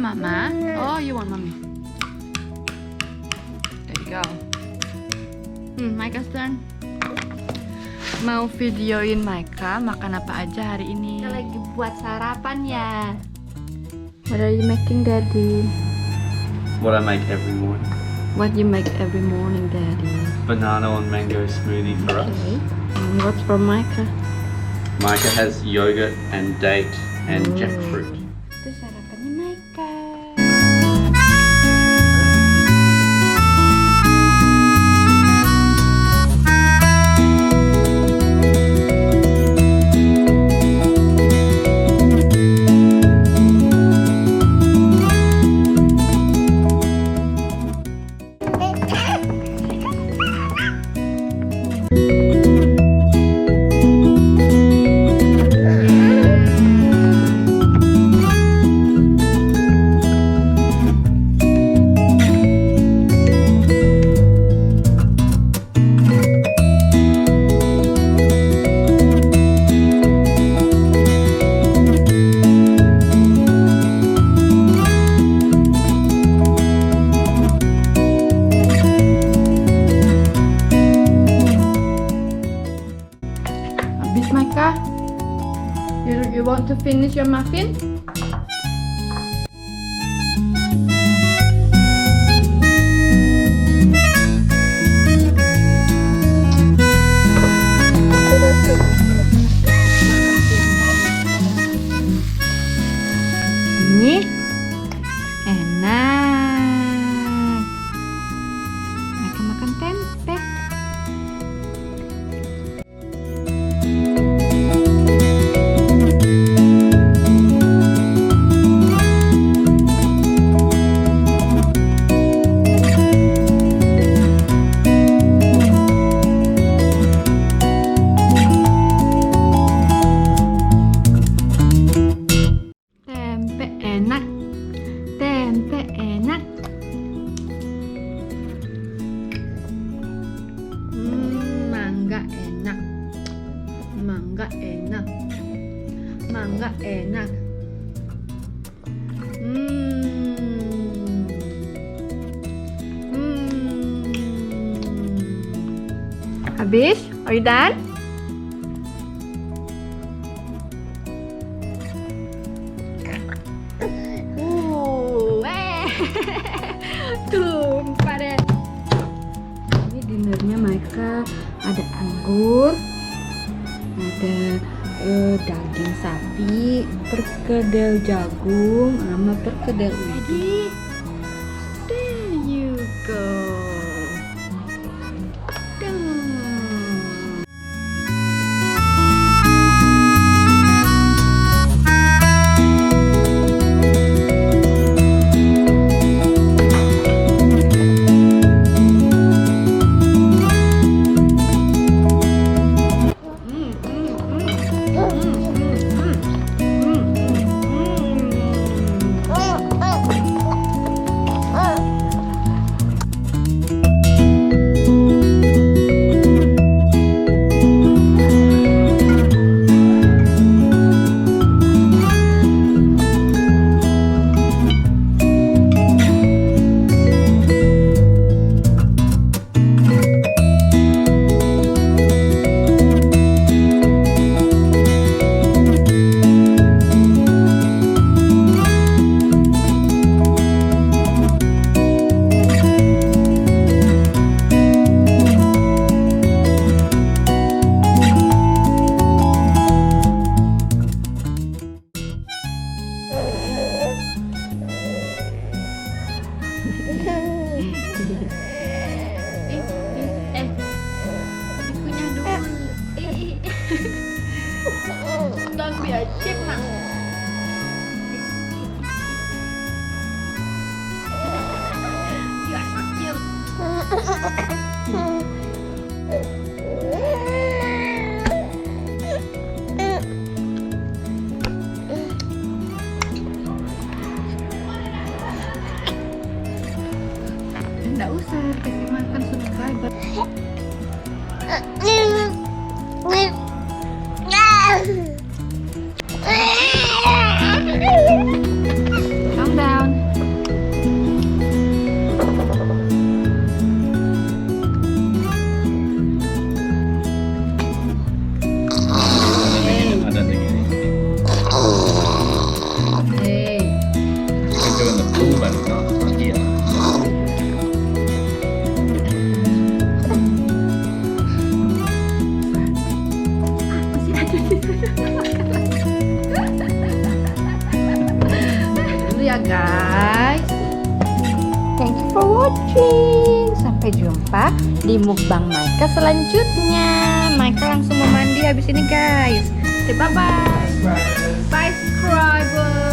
Mama? Oh, you want Mommy? There you go. Micah's turn. Mau videoin Micah makan apa aja hari ini? Kita lagi buat sarapan ya. What are you making, Daddy? What I make every morning. What you make every morning, Daddy? Banana and mango smoothie for us. Okay. And what's for Micah? Micah has yogurt and date and jackfruit. Itu sarapannya Micah. Micah, you want to finish your muffin? Ini enak. Micah makan tempe. Mangga enak. Habis? Are you done? Tumpah deh. Ini dinernya Micah ada anggur, ada daging sapi, perkedel jagung, sama perkedel ubi. There you go. Don't be a chipmunk. You are so cute. Nggak usah kasih makan subscriber. ya guys. Thank you for watching. Sampai jumpa di mukbang Micah selanjutnya. Micah langsung mau mandi habis ini guys. Bye bye. Bye subscriber.